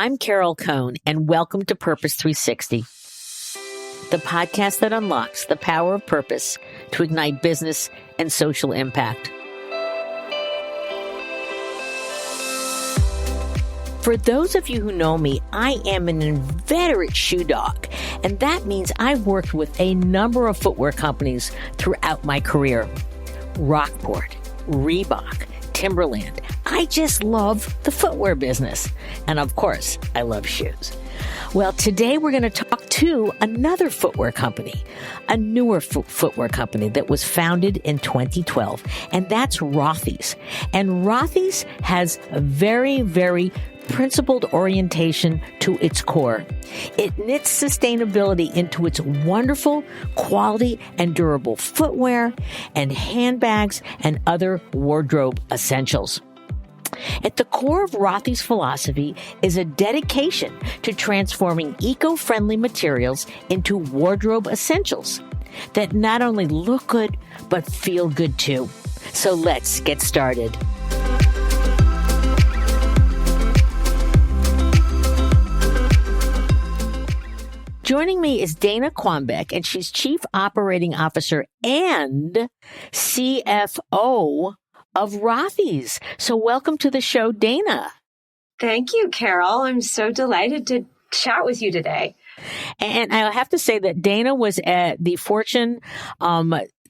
I'm Carol Cohn, and welcome to Purpose 360, the podcast that unlocks the power of purpose to ignite business and social impact. For those of you who know me, I am an inveterate shoe dog, and that means I've worked with a number of footwear companies throughout my career. Rockport, Reebok, Timberland. I just love the footwear business. And of course, I love shoes. Well, today we're going to talk to another footwear company, a newer footwear company that was founded in 2012, and that's Rothy's. And Rothy's has a very, very principled orientation to its core. It knits sustainability into its wonderful quality and durable footwear and handbags and other wardrobe essentials. At the core of Rothy's philosophy is a dedication to transforming eco-friendly materials into wardrobe essentials that not only look good, but feel good too. So let's get started. Joining me is Dayna Quambeck, and she's Chief Operating Officer and CFO of Rothy's. So welcome to the show, Dayna. Thank you, Carol. I'm so delighted to chat with you today. And I have to say that Dayna was at the Fortune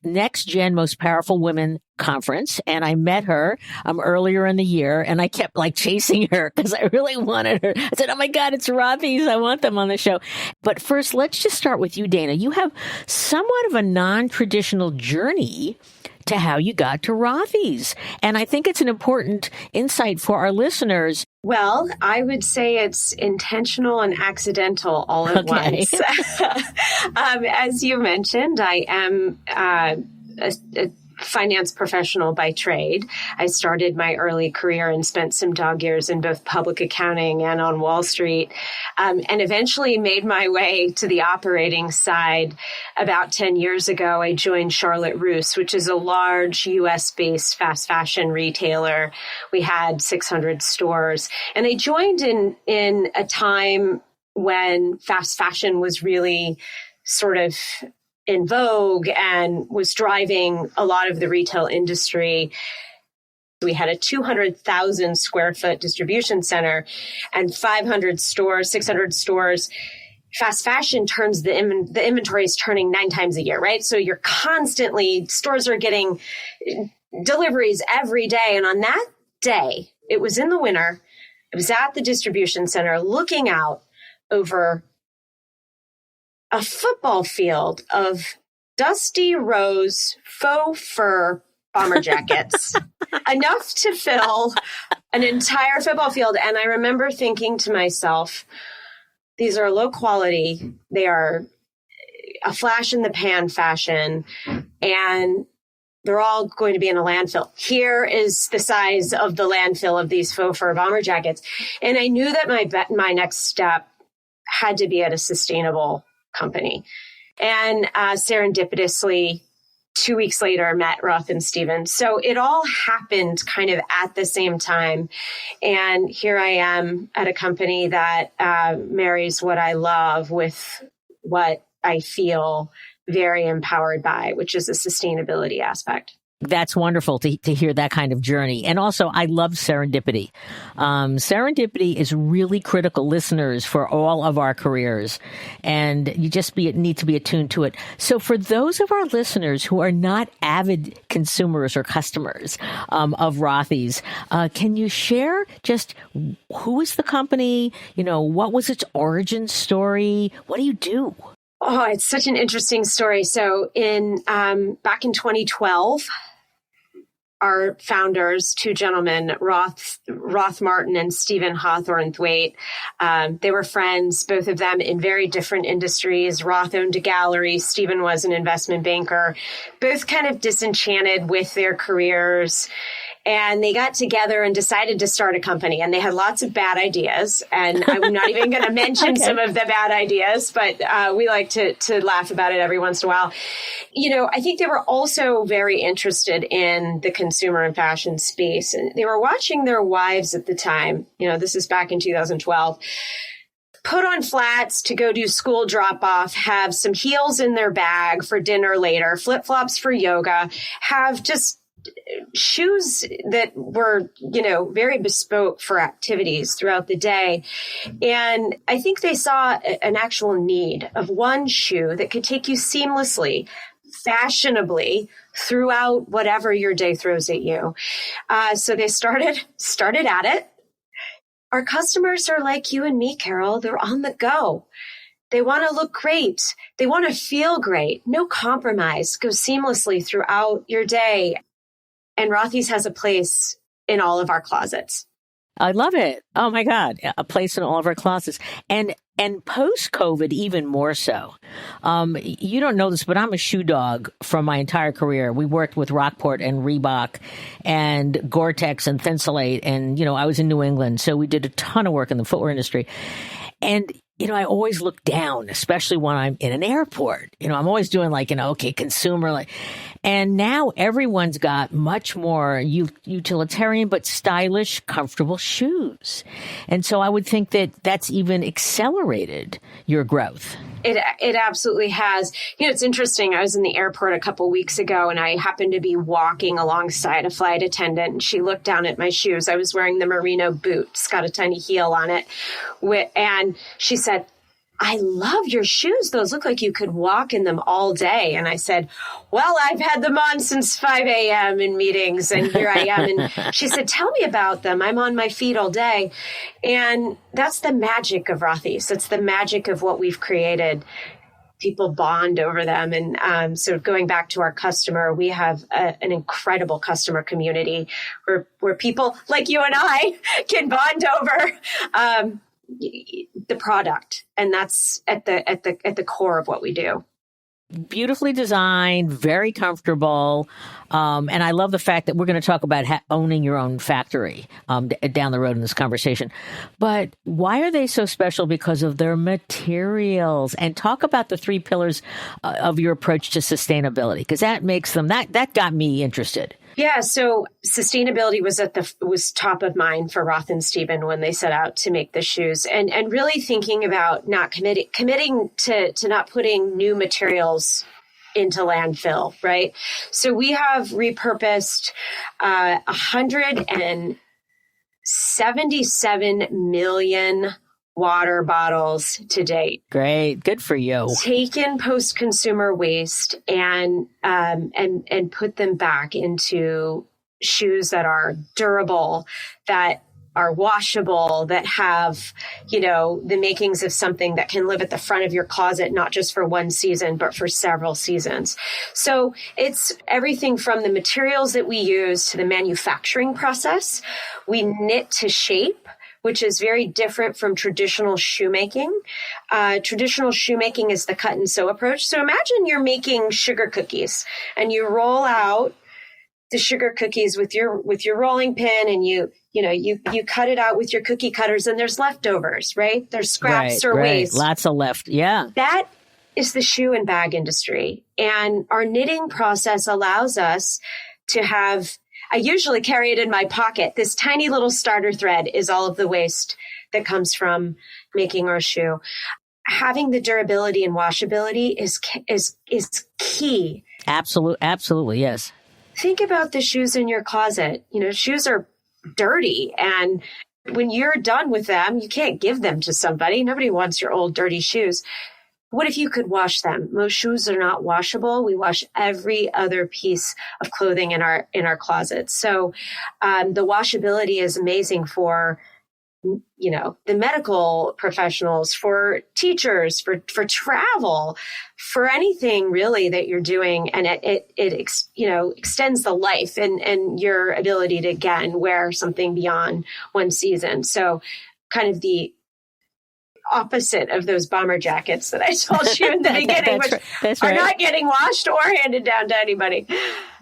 Next Gen Most Powerful Women conference, and I met her earlier in the year, and I kept chasing her because I really wanted her. I said, oh my God, it's Rothy's. I want them on the show. But first, let's just start with you, Dayna. You have somewhat of a non-traditional journey to how you got to Rothy's. And I think it's an important insight for our listeners. Well, I would say it's intentional and accidental all at once. As you mentioned, I am a finance professional by trade. I started my early career and spent some dog years in both public accounting and on Wall Street, and eventually made my way to the operating side. About 10 years ago, I joined Charlotte Russe, which is a large U.S.-based fast fashion retailer. We had 600 stores, and I joined in a time when fast fashion was really sort of in vogue and was driving a lot of the retail industry. We had a 200,000 square foot distribution center and 500 stores, 600 stores. Fast fashion turns the inventory is turning 9 times a year, right? So you're constantly, stores are getting deliveries every day. And on that day, it was in the winter, I was at the distribution center looking out over a football field of dusty rose faux fur bomber jackets, enough to fill an entire football field. And I remember thinking to myself, these are low quality. They are a flash in the pan fashion, and they're all going to be in a landfill. Here is the size of the landfill of these faux fur bomber jackets. And I knew that my next step had to be at a sustainable company. And serendipitously, 2 weeks later, met Roth and Stevens. So it all happened kind of at the same time. And here I am at a company that marries what I love with what I feel very empowered by, which is a sustainability aspect. That's wonderful to hear that kind of journey. And also, I love serendipity. Serendipity is really critical, listeners, for all of our careers. And you just need to be attuned to it. So for those of our listeners who are not avid consumers or customers of Rothy's, can you share just who is the company? What was its origin story? What do you do? Oh, it's such an interesting story. So back in 2012, our founders, two gentlemen, Roth Martin and Stephen Hawthorne Thwaite, they were friends, both of them in very different industries. Roth owned a gallery. Stephen was an investment banker, both kind of disenchanted with their careers. And they got together and decided to start a company. And they had lots of bad ideas. And I'm not even going to mention some of the bad ideas, but we like to laugh about it every once in a while. I think they were also very interested in the consumer and fashion space. And they were watching their wives at the time. This is back in 2012. Put on flats to go do school drop off, have some heels in their bag for dinner later, flip flops for yoga, have just shoes that were, very bespoke for activities throughout the day. And I think they saw an actual need of one shoe that could take you seamlessly, fashionably throughout whatever your day throws at you. So they started at it. Our customers are like you and me, Carol. They're on the go. They want to look great. They want to feel great. No compromise. Go seamlessly throughout your day. And Rothy's has a place in all of our closets. I love it. Oh my God. A place in all of our closets. And post-COVID, even more so. You don't know this, but I'm a shoe dog from my entire career. We worked with Rockport and Reebok and Gore-Tex and Thinsulate. And, I was in New England, so we did a ton of work in the footwear industry. And, I always look down, especially when I'm in an airport. I'm always doing consumer. And now everyone's got much more utilitarian but stylish, comfortable shoes. And so I would think that that's even accelerated your growth. It absolutely has. It's interesting. I was in the airport a couple weeks ago and I happened to be walking alongside a flight attendant and she looked down at my shoes. I was wearing the merino boot. It's got a tiny heel on it. And she said, "I love your shoes. Those look like you could walk in them all day." And I said, "Well, I've had them on since 5 a.m. in meetings and here I am." And she said, "Tell me about them. I'm on my feet all day." And that's the magic of Rothy's. It's the magic of what we've created. People bond over them. And so going back to our customer, we have an incredible customer community where people like you and I can bond over the product, and that's at the core of what we do. Beautifully designed, very comfortable, and I love the fact that we're going to talk about owning your own factory down the road in this conversation. But why are they so special? Because of their materials. And talk about the 3 pillars of your approach to sustainability, because that makes them that got me interested. Yeah, so sustainability was top of mind for Roth and Stephen when they set out to make the shoes, and really thinking about not committing to not putting new materials into landfill, right? So we have repurposed 177 million water bottles to date. Great. Good for you. Taken post-consumer waste and put them back into shoes that are durable, that are washable, that have, the makings of something that can live at the front of your closet, not just for one season, but for several seasons. So it's everything from the materials that we use to the manufacturing process. We knit to shape, which is very different from traditional shoemaking. Traditional shoemaking is the cut and sew approach. So imagine you're making sugar cookies and you roll out the sugar cookies with your rolling pin, and you cut it out with your cookie cutters, and there's leftovers, right? There's scraps or waste. Lots of left. Yeah. That is the shoe and bag industry. And our knitting process allows us to have, I usually carry it in my pocket. This tiny little starter thread is all of the waste that comes from making our shoe. Having the durability and washability is key. Absolutely, yes. Think about the shoes in your closet. Shoes are dirty, and when you're done with them, you can't give them to somebody. Nobody wants your old dirty shoes. What if you could wash them? Most shoes are not washable. We wash every other piece of clothing in our closets. So the washability is amazing for the medical professionals, for teachers, for travel, for anything really that you're doing. And it extends the life and your ability to, again, wear something beyond one season. So kind of the opposite of those bomber jackets that I told you in the beginning, which are not getting washed or handed down to anybody.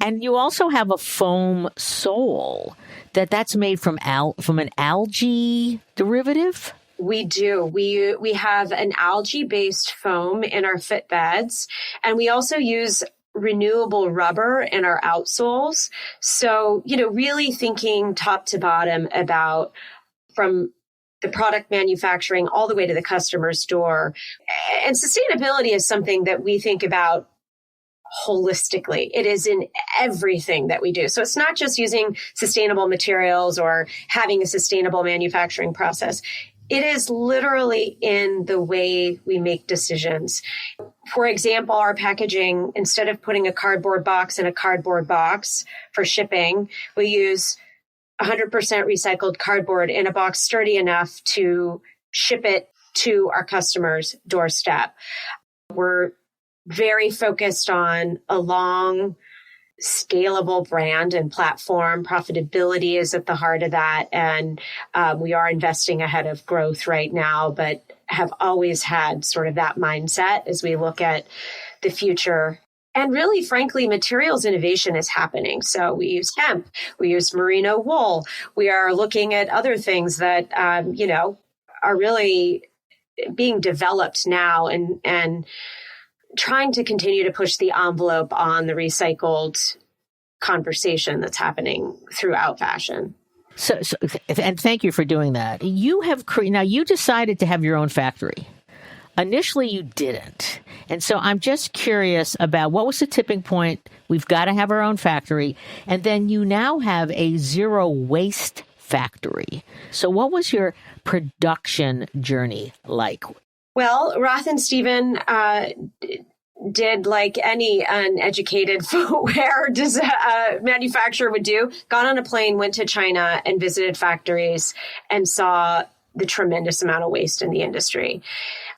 And you also have a foam sole that's made from an algae derivative. We do. We have an algae-based foam in our fit beds, and we also use renewable rubber in our outsoles. So, really thinking top to bottom about from the product manufacturing all the way to the customer's door. And sustainability is something that we think about holistically. It is in everything that we do. So it's not just using sustainable materials or having a sustainable manufacturing process. It is literally in the way we make decisions. For example, our packaging, instead of putting a cardboard box in a cardboard box for shipping, we use 100% recycled cardboard in a box sturdy enough to ship it to our customer's doorstep. We're very focused on a long, scalable brand and platform. Profitability is at the heart of that. And we are investing ahead of growth right now, but have always had sort of that mindset as we look at the future. And really, frankly, materials innovation is happening. So we use hemp, we use merino wool. We are looking at other things that, are really being developed now and trying to continue to push the envelope on the recycled conversation that's happening throughout fashion. So, and thank you for doing that. You have now you decided to have your own factory. Initially, you didn't. And so I'm just curious about what was the tipping point? We've got to have our own factory. And then you now have a zero waste factory. So what was your production journey like? Well, Roth and Stephen did like any uneducated footwear manufacturer would do, got on a plane, went to China and visited factories and saw the tremendous amount of waste in the industry.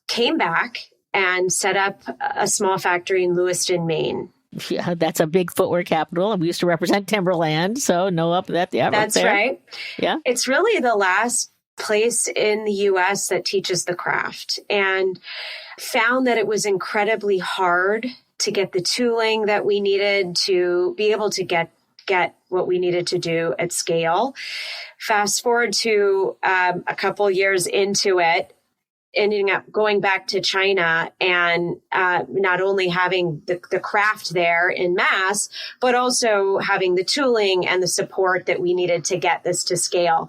Came back and set up a small factory in Lewiston, Maine. Yeah, that's a big footwear capital. And we used to represent Timberland, so know up that. Yeah, that's right. Yeah. It's really the last place in the U.S. that teaches the craft, and found that it was incredibly hard to get the tooling that we needed to be able to get what we needed to do at scale. Fast forward to a couple years into it, ending up going back to China and not only having the craft there in mass, but also having the tooling and the support that we needed to get this to scale.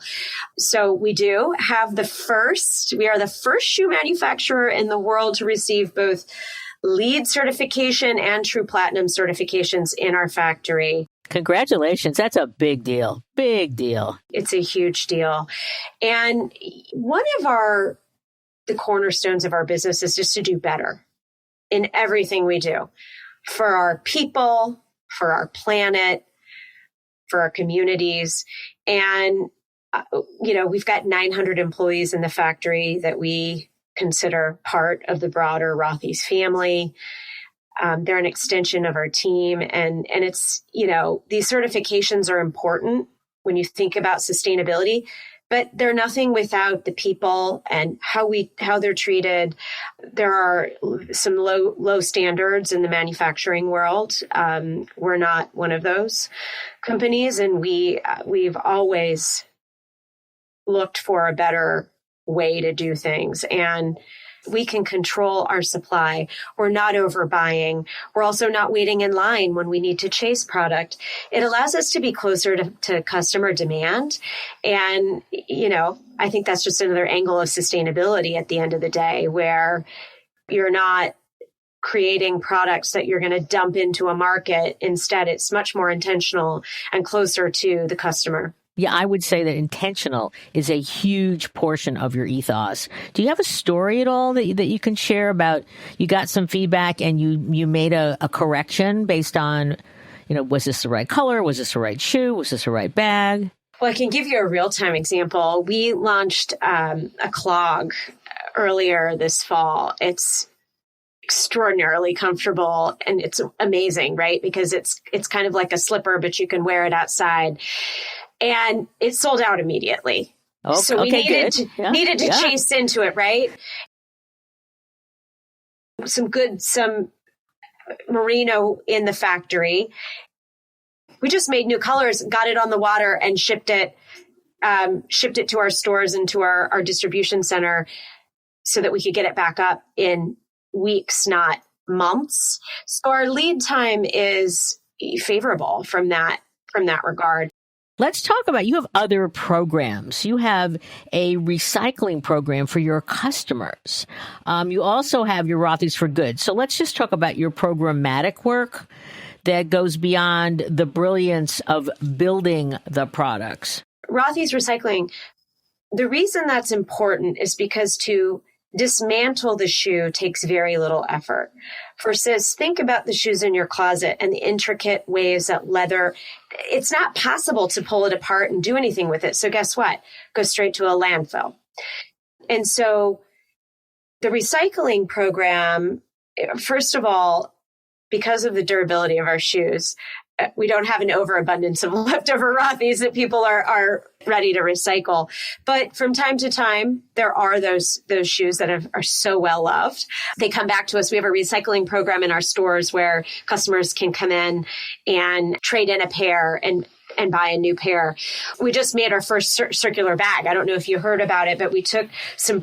So we do have we are the first shoe manufacturer in the world to receive both LEED certification and True Platinum certifications in our factory. Congratulations. That's a big deal. Big deal. It's a huge deal. And one of the cornerstones of our business is just to do better in everything we do for our people, for our planet, for our communities. And, we've got 900 employees in the factory that we consider part of the broader Rothy's family. They're an extension of our team. And it's, these certifications are important when you think about sustainability, but they're nothing without the people and how they're treated. There are some low standards in the manufacturing world. We're not one of those companies, and we've always looked for a better way to do things. And we can control our supply. We're not overbuying. We're also not waiting in line when we need to chase product. It allows us to be closer to customer demand. And, I think that's just another angle of sustainability at the end of the day, where you're not creating products that you're going to dump into a market. Instead, it's much more intentional and closer to the customer. Yeah, I would say that intentional is a huge portion of your ethos. Do you have a story at all that you can share about you got some feedback and you made a correction based on, was this the right color? Was this the right shoe? Was this the right bag? Well, I can give you a real-time example. We launched a clog earlier this fall. It's extraordinarily comfortable and it's amazing, right? Because it's kind of like a slipper, but you can wear it outside. And it sold out immediately. So we needed to chase into it, right? Some merino in the factory. We just made new colors, got it on the water, and shipped it to our stores and to our distribution center so that we could get it back up in weeks, not months. So our lead time is favorable from that regard. Let's talk about, you have other programs. You have a recycling program for your customers. You also have your Rothy's for Good. So let's just talk about your programmatic work that goes beyond the brilliance of building the products. Rothy's recycling, the reason that's important is because to dismantle the shoe takes very little effort. Versus think about the shoes in your closet and the intricate ways that leather, it's not possible to pull it apart and do anything with it. So guess what? Go straight to a landfill. And so the recycling program, first of all, because of the durability of our shoes, we don't have an overabundance of leftover Rothy's that people are ready to recycle. But from time to time, there are those shoes that are so well loved. They come back to us. We have a recycling program in our stores where customers can come in and trade in a pair and buy a new pair. We just made our first circular bag. I don't know if you heard about it, but we took some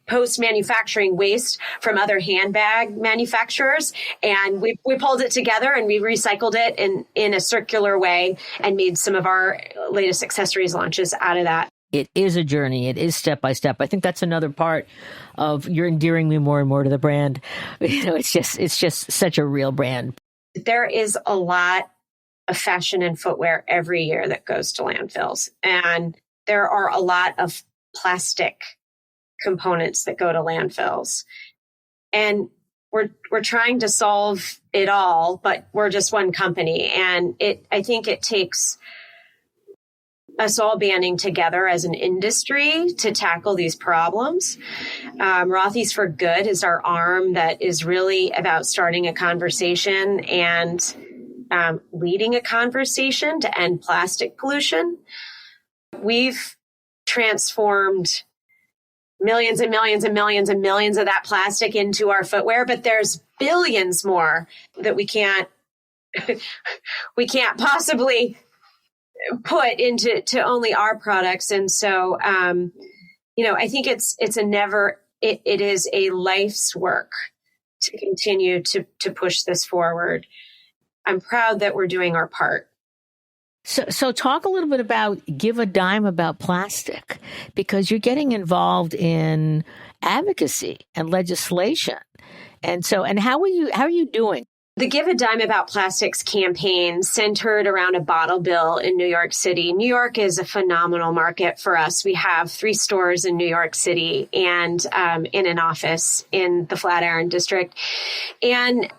post-manufacturing waste from other handbag manufacturers. And we pulled it together and we recycled it in a circular way and made some of our latest accessories launches out of that. It is a journey. It is step by step. I think that's another part of you're endearing me more and more to the brand. It's just such a real brand. There is a lot of fashion and footwear every year that goes to landfills. And there are a lot of plastic components that go to landfills. And we're trying to solve it all, but we're just one company. And I think it takes us all banding together as an industry to tackle these problems. Rothy's for Good is our arm that is really about starting a conversation and leading a conversation to end plastic pollution. We've transformed millions and millions and millions and millions of that plastic into our footwear, but there's billions more that we can't possibly put into only our products. And so, I think it is a life's work to continue to push this forward. I'm proud that we're doing our part. So talk a little bit about Give a Dime About Plastic, because you're getting involved in advocacy and legislation. And how are you doing? The Give a Dime About Plastics campaign centered around a bottle bill in New York City. New York is a phenomenal market for us. We have 3 stores in New York City and in an office in the Flatiron district. And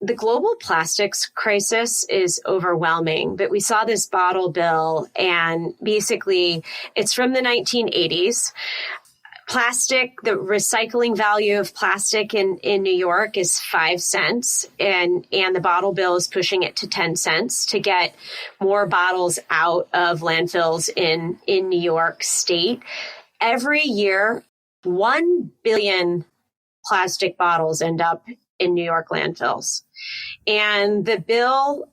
the global plastics crisis is overwhelming, but we saw this bottle bill, and basically it's from the 1980s. Plastic, the recycling value of plastic in New York is 5 cents, and the bottle bill is pushing it to 10 cents to get more bottles out of landfills in New York State. Every year, 1 billion plastic bottles end up in New York landfills. And the bill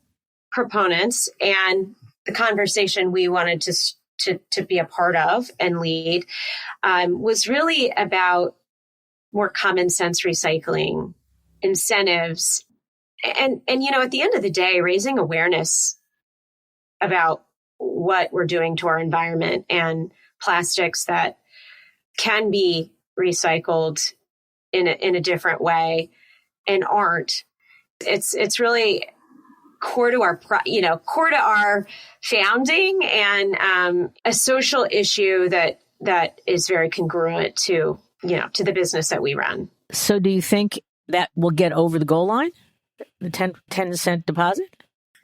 proponents and the conversation we wanted to be a part of and lead was really about more common sense recycling, incentives, and at the end of the day, raising awareness about what we're doing to our environment and plastics that can be recycled in a different way and aren't. It's really core to our founding, and a social issue that is very congruent to the business that we run. So do you think that will get over the goal line, the 10 cent deposit?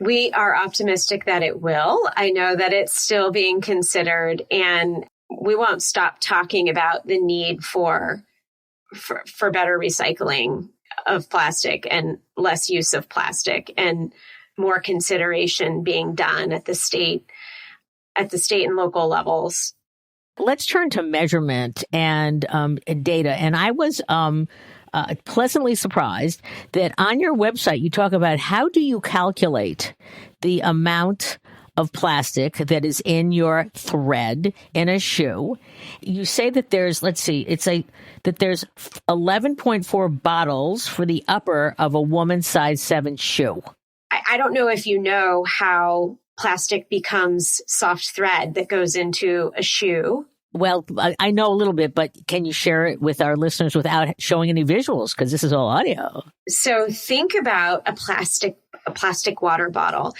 We are optimistic that it will. I know that it's still being considered, and we won't stop talking about the need for better recycling of plastic and less use of plastic, and more consideration being done at the state and local levels Let's turn to measurement and data. And I was pleasantly surprised that on your website, you talk about how do you calculate the amount of plastic that is in your thread in a shoe. You say that there's, that there's 11.4 bottles for the upper of a woman's size 7 shoe. I don't know if you know how plastic becomes soft thread that goes into a shoe. Well, I know a little bit, but can you share it with our listeners without showing any visuals? Because this is all audio. So think about a plastic water bottle.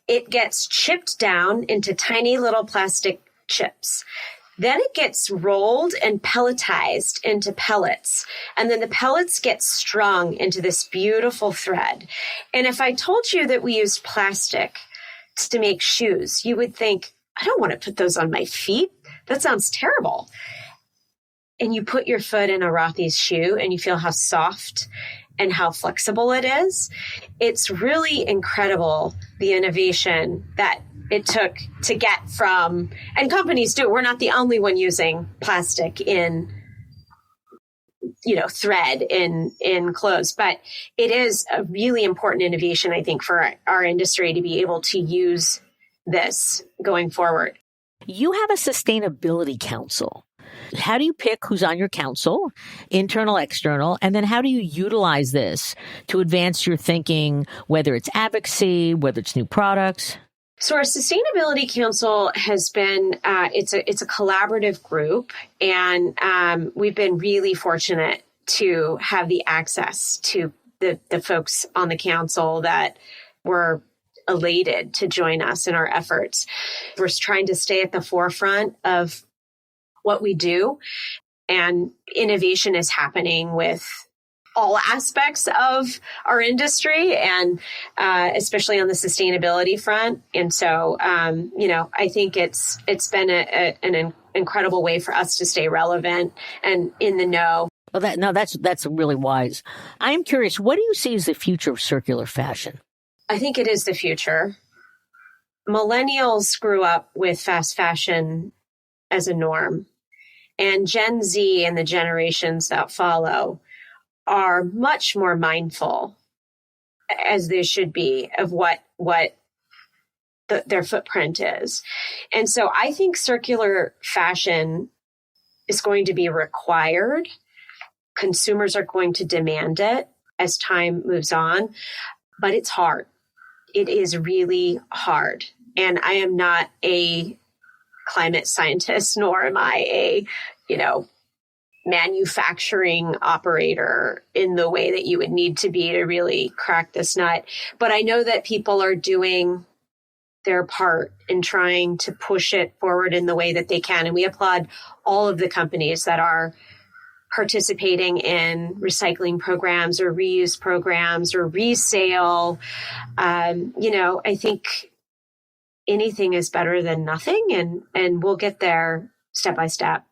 It gets chipped down into tiny little plastic chips. Then it gets rolled and pelletized into pellets. And then the pellets get strung into this beautiful thread. And if I told you that we used plastic to make shoes, you would think, I don't want to put those on my feet. That sounds terrible. And you put your foot in a Rothy's shoe and you feel how soft and how flexible it is. It's really incredible, the innovation that it took to get from, and companies do. We're not the only one using plastic in, thread in clothes, but it is a really important innovation, I think, for our industry to be able to use this going forward. You have a sustainability council. How do you pick who's on your council, internal, external, and then how do you utilize this to advance your thinking, whether it's advocacy, whether it's new products? So our sustainability council has been, it's a collaborative group, and we've been really fortunate to have the access to the folks on the council that were elated to join us in our efforts. We're trying to stay at the forefront of what we do, and innovation is happening with all aspects of our industry, and especially on the sustainability front. And so, I think it's been an incredible way for us to stay relevant and in the know. Well, that's really wise. I'm curious, what do you see as the future of circular fashion? I think it is the future. Millennials grew up with fast fashion as a norm, and Gen Z and the generations that follow are much more mindful, as they should be, of what their footprint is. And so I think circular fashion is going to be required. Consumers are going to demand it as time moves on, but it's hard. It is really hard. And I am not a climate scientist, nor am I a, manufacturing operator in the way that you would need to be to really crack this nut. But I know that people are doing their part in trying to push it forward in the way that they can. And we applaud all of the companies that are participating in recycling programs or reuse programs or resale. I think anything is better than nothing, and we'll get there step by step.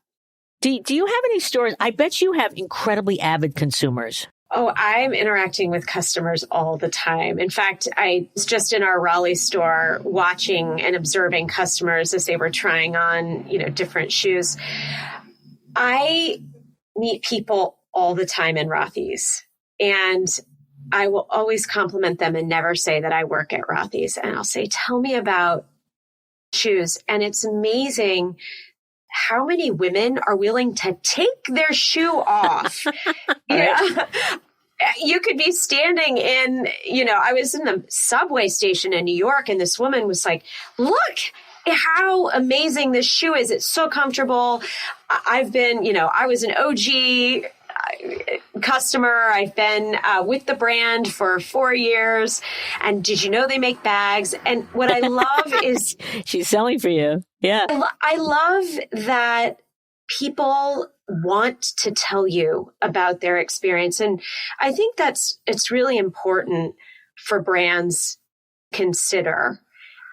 Do you have any stories? I bet you have incredibly avid consumers. Oh, I'm interacting with customers all the time. In fact, I was just in our Raleigh store watching and observing customers as they were trying on, different shoes. I meet people all the time in Rothy's, and I will always compliment them and never say that I work at Rothy's. And I'll say, tell me about shoes. And it's amazing how many women are willing to take their shoe off. You could be standing in, I was in the subway station in New York, and this woman was like, look how amazing this shoe is. It's so comfortable. I've been, I was an OG customer. I've been with the brand for 4 years. And did you know they make bags? And what I love is... She's selling for you. Yeah. I love that people want to tell you about their experience. And I think it's really important for brands to consider.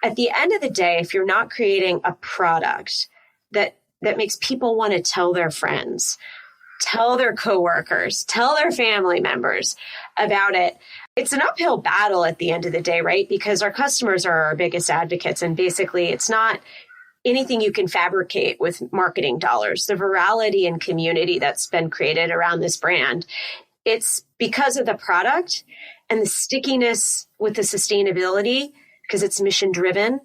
At the end of the day, if you're not creating a product that makes people want to tell their friends, tell their coworkers, tell their family members about it, it's an uphill battle at the end of the day, right? Because our customers are our biggest advocates. And basically, it's not anything you can fabricate with marketing dollars, the virality and community that's been created around this brand. It's because of the product and the stickiness with the sustainability, because it's mission driven.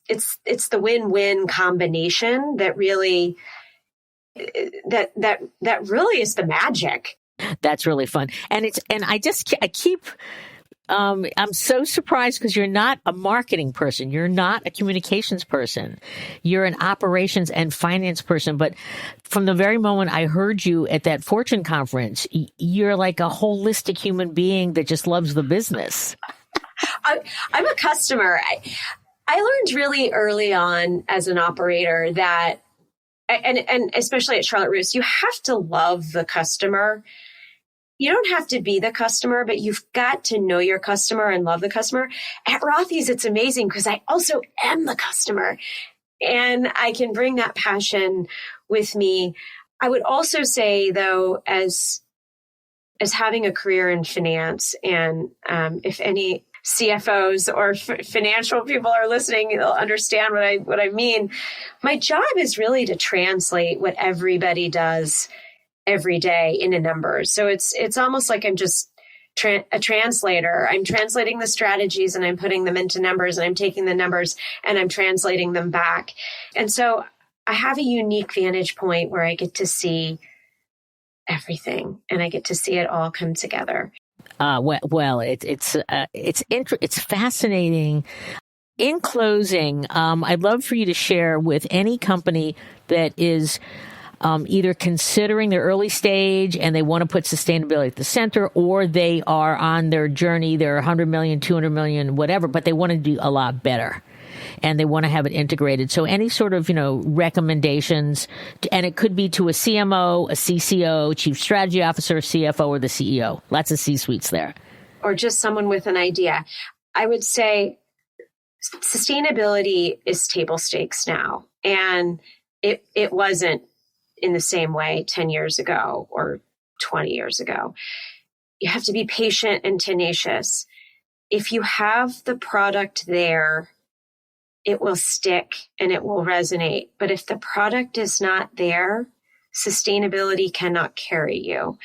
It's the win-win combination that really that really is the magic. That's really fun. And I'm so surprised because you're not a marketing person. You're not a communications person. You're an operations and finance person. But from the very moment I heard you at that Fortune conference, you're like a holistic human being that just loves the business. I'm a customer. I learned really early on as an operator that, and especially at Charlotte Russe, you have to love the customer. You don't have to be the customer, but you've got to know your customer and love the customer. At Rothy's, it's amazing because I also am the customer and I can bring that passion with me. I would also say, though, as having a career in finance, and if any CFOs or financial people are listening, they'll understand what I mean. My job is really to translate what everybody does every day into numbers. So it's almost like I'm just a translator. I'm translating the strategies and I'm putting them into numbers, and I'm taking the numbers and I'm translating them back. And so I have a unique vantage point where I get to see everything and I get to see it all come together. It's fascinating. In closing, I'd love for you to share with any company that is either considering their early stage and they want to put sustainability at the center, or they are on their journey, they're 100 million, 200 million, whatever, but they want to do a lot better and they want to have it integrated. So any sort of, recommendations, and it could be to a CMO, a CCO, chief strategy officer, CFO, or the CEO. Lots of C-suites there. Or just someone with an idea. I would say sustainability is table stakes now. And it wasn't in the same way 10 years ago or 20 years ago. You have to be patient and tenacious. If you have the product there, it will stick and it will resonate. But if the product is not there, sustainability cannot carry you.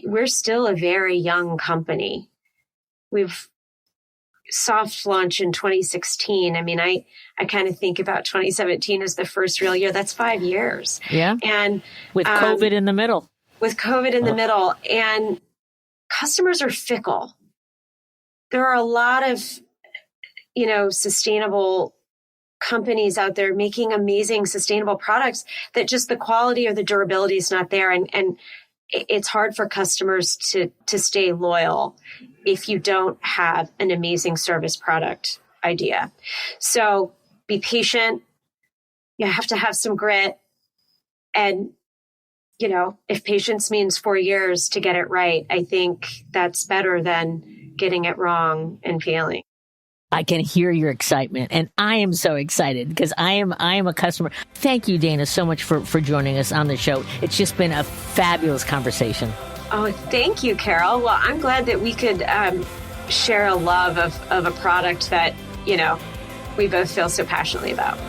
We're still a very young company. We've soft launch in 2016. I mean, I kind of think about 2017 as the first real year. That's 5 years. Yeah. And with COVID in the middle. And customers are fickle. There are a lot of, sustainable companies out there making amazing sustainable products that just the quality or the durability is not there. And it's hard for customers to stay loyal if you don't have an amazing service product idea. So be patient. You have to have some grit. And, if patience means 4 years to get it right, I think that's better than getting it wrong and failing. I can hear your excitement, and I am so excited because I am a customer. Thank you, Dayna, so much for joining us on the show. It's just been a fabulous conversation. Oh, thank you, Carol. Well, I'm glad that we could share a love of a product that, we both feel so passionately about.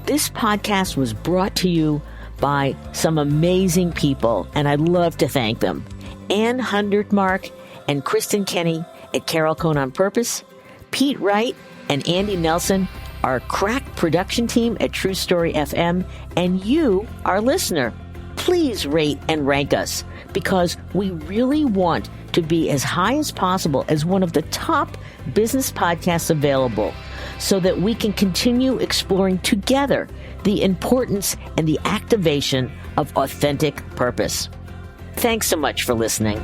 This podcast was brought to you by some amazing people, and I'd love to thank them. Ann Hundertmark and Kristen Kenny at Carol Cone on Purpose, Pete Wright and Andy Nelson, our crack production team at True Story FM, and you, our listener. Please rate and rank us, because we really want to be as high as possible as one of the top business podcasts available, so that we can continue exploring together the importance and the activation of authentic purpose. Thanks so much for listening.